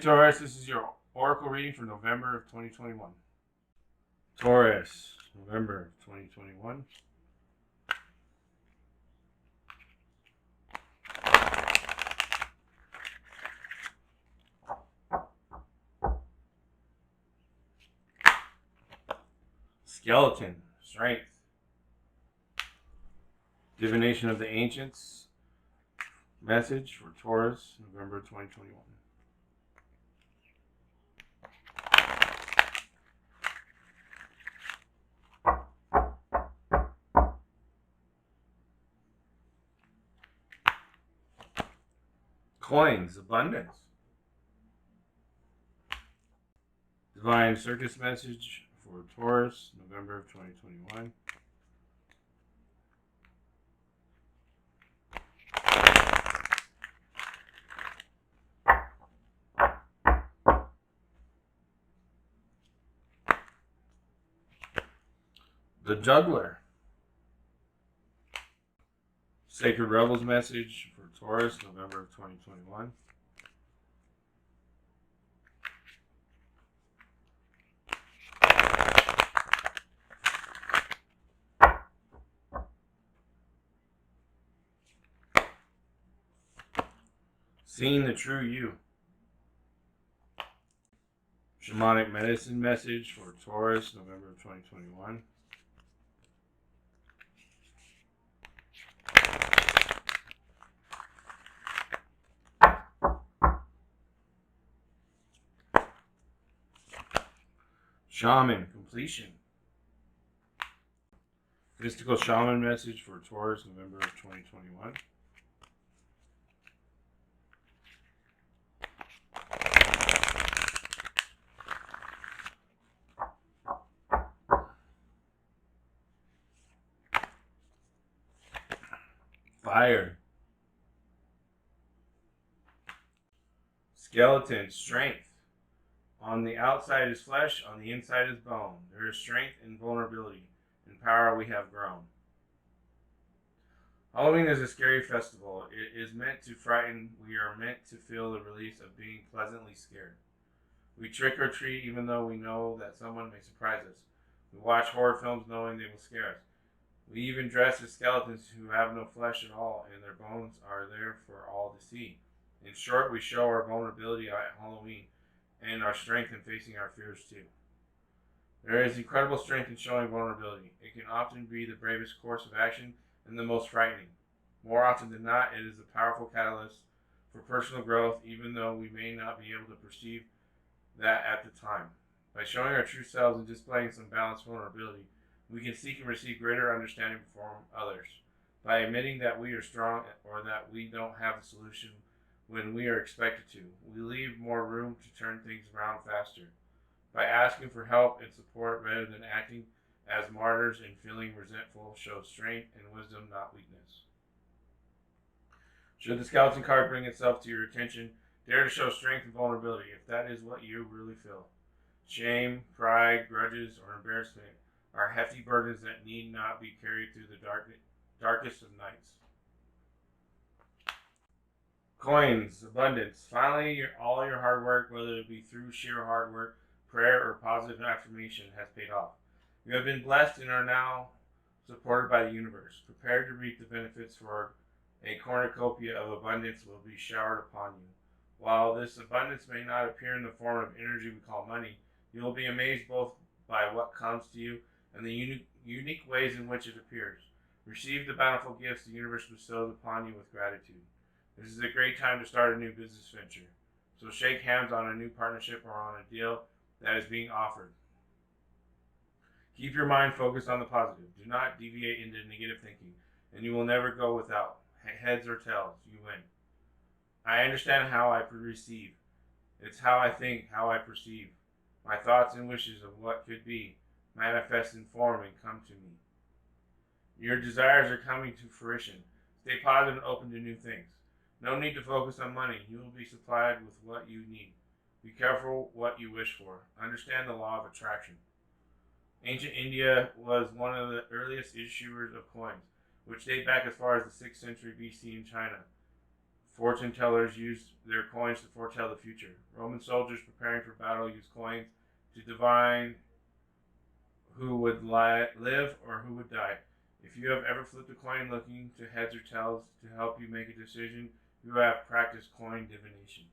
Taurus, this is your oracle reading for November of 2021. Taurus, November of 2021. Skeleton, strength. Divination of the Ancients, message for Taurus, November 2021. Coins, abundance. Divine Circus message for Taurus, November of 2021. The Juggler. Sacred Rebels message for Taurus, November of 2021. Seeing the True You. Shamanic Medicine message for Taurus, November of 2021. Shaman Completion. Mystical Shaman message for Taurus, November of 2021. Fire. Skeleton, strength. On the outside is flesh, on the inside is bone. There is strength and vulnerability. In power we have grown. Halloween is a scary festival. It is meant to frighten. We are meant to feel the release of being pleasantly scared. We trick or treat even though we know that someone may surprise us. We watch horror films knowing they will scare us. We even dress as skeletons who have no flesh at all, and their bones are there for all to see. In short, we show our vulnerability at Halloween and our strength in facing our fears too. There is incredible strength in showing vulnerability. It can often be the bravest course of action and the most frightening. More often than not, it is a powerful catalyst for personal growth, even though we may not be able to perceive that at the time. By showing our true selves and displaying some balanced vulnerability, we can seek and receive greater understanding from others. By admitting that we are strong or that we don't have the solution when we are expected to, we leave more room to turn things around faster. By asking for help and support rather than acting as martyrs and feeling resentful shows strength and wisdom, not weakness. Should the skeleton card bring itself to your attention, dare to show strength and vulnerability if that is what you really feel. Shame, pride, grudges, or embarrassment are hefty burdens that need not be carried through the darkest of nights. Coins, abundance. Finally, all your hard work, whether it be through sheer hard work, prayer, or positive affirmation, has paid off. You have been blessed and are now supported by the universe, prepared to reap the benefits, for a cornucopia of abundance will be showered upon you. While this abundance may not appear in the form of energy we call money, you will be amazed both by what comes to you and the unique ways in which it appears. Receive the bountiful gifts the universe bestows upon you with gratitude. This is a great time to start a new business venture. So shake hands on a new partnership or on a deal that is being offered. Keep your mind focused on the positive. Do not deviate into negative thinking, and you will never go without. Heads or tails, you win. I understand how I receive. It's how I think, how I perceive. My thoughts and wishes of what could be manifest in form and come to me. Your desires are coming to fruition. Stay positive and open to new things. No need to focus on money. You will be supplied with what you need. Be careful what you wish for. Understand the law of attraction. Ancient India was one of the earliest issuers of coins, which date back as far as the 6th century BC in China. Fortune tellers used their coins to foretell the future. Roman soldiers preparing for battle used coins to divine who would live or who would die. If you have ever flipped a coin looking to heads or tails to help you make a decision, you have practiced coin divination.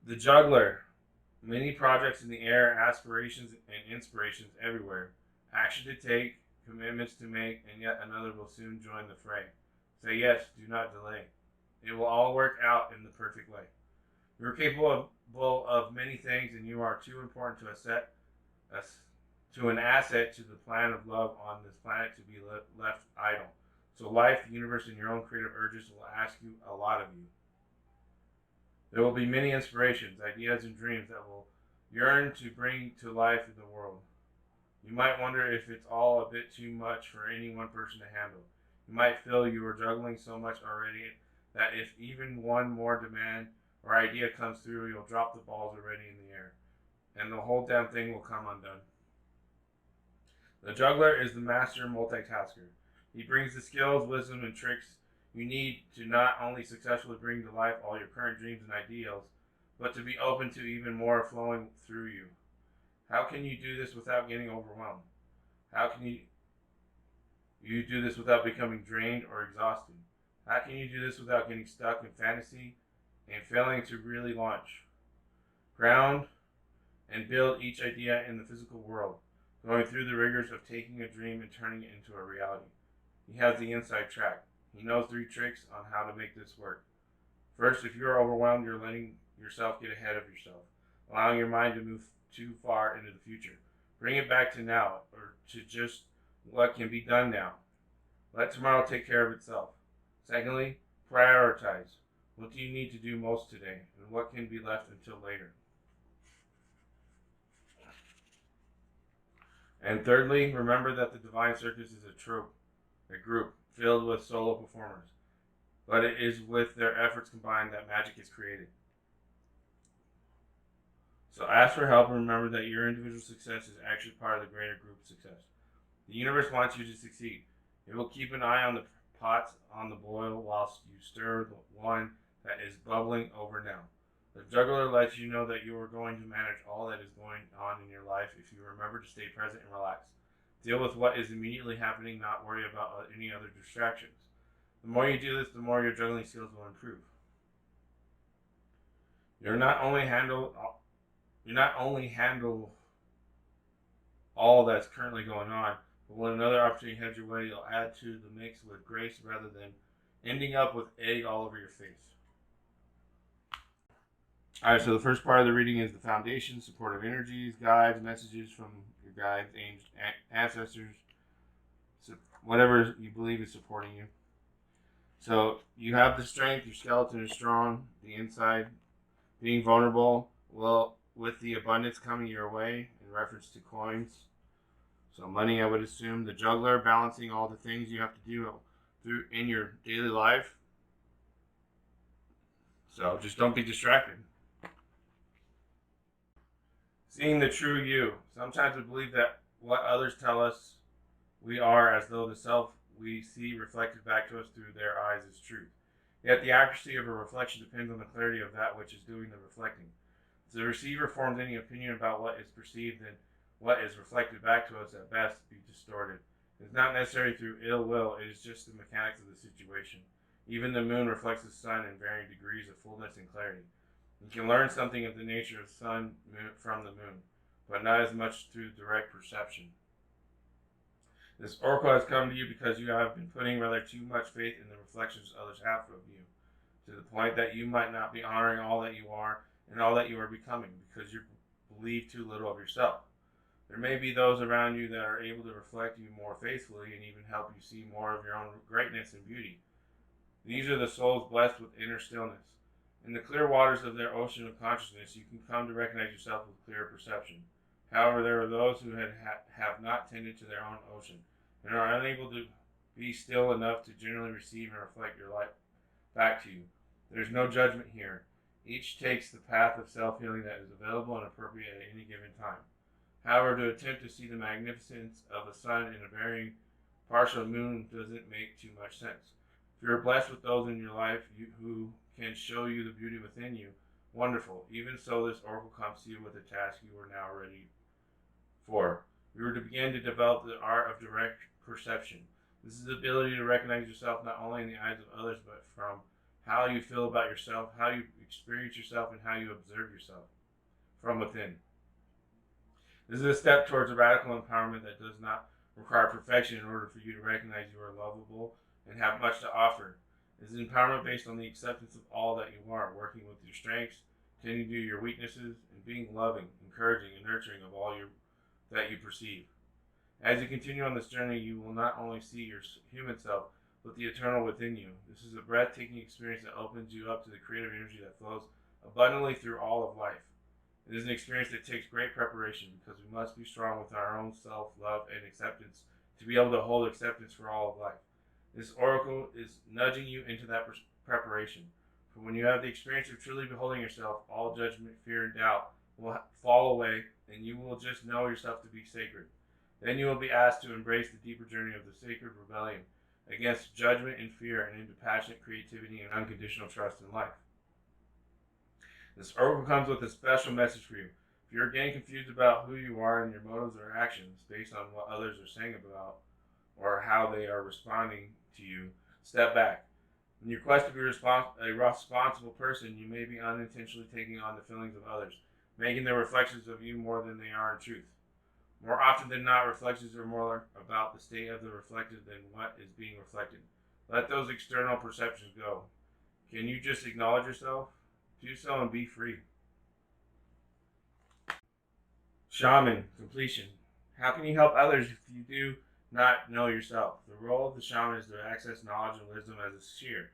The juggler. Many projects in the air, aspirations and inspirations everywhere. Action to take, commitments to make, and yet another will soon join the fray. Say yes, do not delay. It will all work out in the perfect way. You are capable of many things, and you are too important to an asset to the plan of love on this planet to be left idle. So life, the universe, and your own creative urges will ask you a lot of you. There will be many inspirations, ideas, and dreams that will yearn to bring to life in the world. You might wonder if it's all a bit too much for any one person to handle. You might feel you are juggling so much already that if even one more demand or idea comes through, you'll drop the balls already in the air, and the whole damn thing will come undone. The juggler is the master multitasker. He brings the skills, wisdom, and tricks you need to not only successfully bring to life all your current dreams and ideals, but to be open to even more flowing through you. How can you do this without getting overwhelmed? How can you do this without becoming drained or exhausted? How can you do this without getting stuck in fantasy and failing to really launch, ground, and build each idea in the physical world, going through the rigors of taking a dream and turning it into a reality? He has the inside track. He knows 3 tricks on how to make this work. First, if you're overwhelmed, you're letting yourself get ahead of yourself, allowing your mind to move too far into the future. Bring it back to now, or to just what can be done now. Let tomorrow take care of itself. Secondly, prioritize. What do you need to do most today, and what can be left until later? And thirdly, remember that the divine circus is a group filled with solo performers, but it is with their efforts combined that magic is created. So ask for help and remember that your individual success is actually part of the greater group success. The universe wants you to succeed. It will keep an eye on the pots on the boil whilst you stir the one that is bubbling over now. The juggler lets you know that you are going to manage all that is going on in your life if you remember to stay present and relax. Deal with what is immediately happening, not worry about any other distractions. The more you do this, the more your juggling skills will improve. You'll not only handle all that's currently going on, but when another opportunity heads your way, you'll add to the mix with grace rather than ending up with egg all over your face. Alright, so the first part of the reading is the foundation, supportive energies, guides, messages from your guides, ancestors, whatever you believe is supporting you. So you have the strength, your skeleton is strong, the inside, being vulnerable, well, with the abundance coming your way in reference to coins. So money, I would assume. The juggler, balancing all the things you have to do through in your daily life. So just don't be distracted. Seeing the true you. Sometimes we believe that what others tell us we are as though the self we see reflected back to us through their eyes is truth. Yet the accuracy of a reflection depends on the clarity of that which is doing the reflecting. If the receiver forms any opinion about what is perceived, then what is reflected back to us at best be distorted. It is not necessarily through ill will, it is just the mechanics of the situation. Even the moon reflects the sun in varying degrees of fullness and clarity. You can learn something of the nature of the sun from the moon, but not as much through direct perception. This oracle has come to you because you have been putting rather too much faith in the reflections others have of you, to the point that you might not be honoring all that you are and all that you are becoming because you believe too little of yourself. There may be those around you that are able to reflect you more faithfully and even help you see more of your own greatness and beauty. These are the souls blessed with inner stillness. In the clear waters of their ocean of consciousness, you can come to recognize yourself with clear perception. However, there are those who have not tended to their own ocean and are unable to be still enough to genuinely receive and reflect your life back to you. There is no judgment here. Each takes the path of self-healing that is available and appropriate at any given time. However, to attempt to see the magnificence of a sun and a varying partial moon doesn't make too much sense. If you're blessed with those in your life who can show you the beauty within you, wonderful. Even so, this oracle comes to you with a task you are now ready for. You are to begin to develop the art of direct perception. This is the ability to recognize yourself not only in the eyes of others, but from how you feel about yourself, how you experience yourself, and how you observe yourself from within. This is a step towards a radical empowerment that does not require perfection in order for you to recognize you are lovable and have much to offer. This is empowerment based on the acceptance of all that you are, working with your strengths, tending to your weaknesses, and being loving, encouraging, and nurturing of all that you perceive. As you continue on this journey, you will not only see your human self, but the eternal within you. This is a breathtaking experience that opens you up to the creative energy that flows abundantly through all of life. It is an experience that takes great preparation because we must be strong with our own self-love and acceptance to be able to hold acceptance for all of life. This oracle is nudging you into that preparation. For when you have the experience of truly beholding yourself, all judgment, fear, and doubt will fall away, and you will just know yourself to be sacred. Then you will be asked to embrace the deeper journey of the sacred rebellion against judgment and fear and into passionate creativity and unconditional trust in life. This oracle comes with a special message for you. If you're getting confused about who you are and your motives or actions based on what others are saying about or how they are responding to you, step back. In your quest to be a responsible person, you may be unintentionally taking on the feelings of others, making them reflections of you more than they are in truth. More often than not, reflections are more about the state of the reflected than what is being reflected. Let those external perceptions go. Can you just acknowledge yourself? Do so and be free. Shaman, completion. How can you help others if you do not know yourself? The role of the shaman is to access knowledge and wisdom as a seer,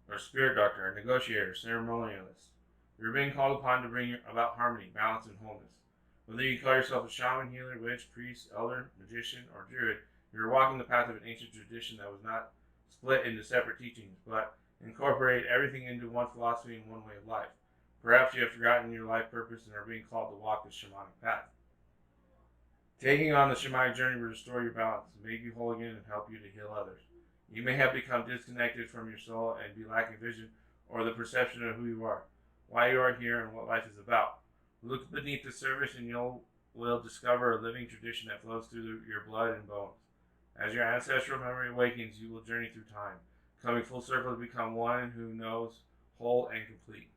or spirit doctor, a negotiator, ceremonialist. You're being called upon to bring about harmony, balance, and wholeness. Whether you call yourself a shaman, healer, witch, priest, elder, magician, or druid, you are walking the path of an ancient tradition that was not split into separate teachings, but incorporate everything into one philosophy and one way of life. Perhaps you have forgotten your life purpose and are being called to walk the shamanic path. Taking on the shamanic journey will restore your balance, make you whole again, and help you to heal others. You may have become disconnected from your soul and be lacking vision or the perception of who you are, why you are here, and what life is about. Look beneath the surface and you will discover a living tradition that flows through your blood and bones. As your ancestral memory awakens, you will journey through time, coming full circle to become one who knows, whole and complete.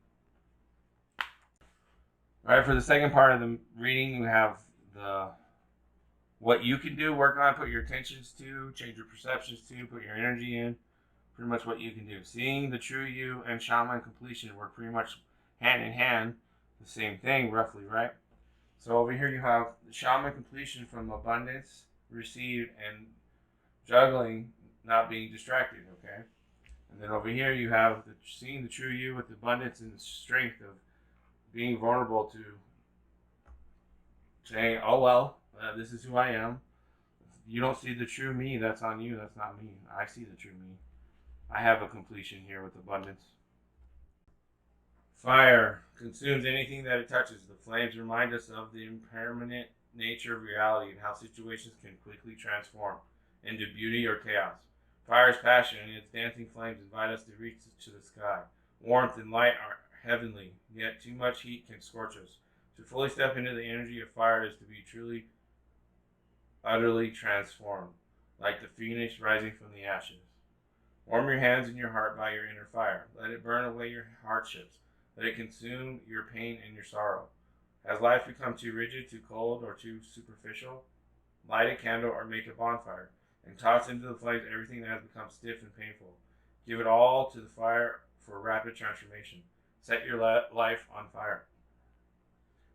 All right, for the second part of the reading, we have the what you can do, work on, put your attentions to, change your perceptions to, put your energy in. Pretty much what you can do. Seeing the true you and shaman completion work pretty much hand in hand. The same thing, roughly, right? So over here you have the shaman completion from abundance, received, and juggling, not being distracted, okay? And then over here you have seeing the true you with abundance and the strength of being vulnerable to saying, oh well, this is who I am. You don't see the true me, that's on you, that's not me. I see the true me. I have a completion here with abundance. Fire consumes anything that it touches. The flames remind us of the impermanent nature of reality and how situations can quickly transform into beauty or chaos. Fire's passion and its dancing flames invite us to reach to the sky. Warmth and light are heavenly, yet too much heat can scorch us. To fully step into the energy of fire is to be truly, utterly transformed, like the phoenix rising from the ashes. Warm your hands and your heart by your inner fire. Let it burn away your hardships. Let it consume your pain and your sorrow. Has life become too rigid, too cold, or too superficial? Light a candle or make a bonfire, and toss into the flames everything that has become stiff and painful. Give it all to the fire for rapid transformation. Set your life on fire.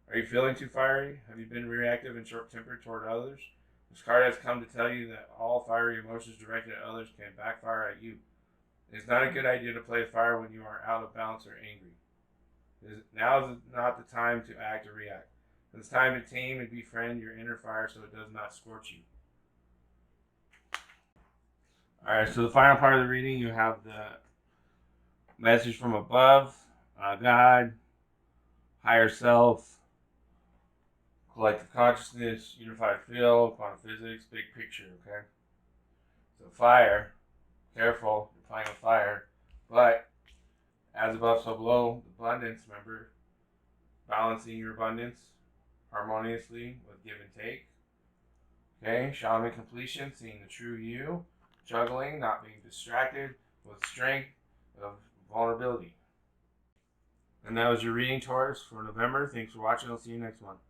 Are you feeling too fiery? Have you been reactive and short-tempered toward others? This card has come to tell you that all fiery emotions directed at others can backfire at you. It is not a good idea to play fire when you are out of balance or angry. Now is not the time to act or react. It's time to tame and befriend your inner fire so it does not scorch you. Alright, so the final part of the reading, you have the message from above, God, higher self, collective consciousness, unified field, quantum physics, big picture, okay? So fire, careful, final fire. But as above, so below, abundance, remember, balancing your abundance harmoniously with give and take. Okay, shaman completion, seeing the true you, juggling, not being distracted, with strength of vulnerability. And that was your reading, Taurus, for November. Thanks for watching. I'll see you next month.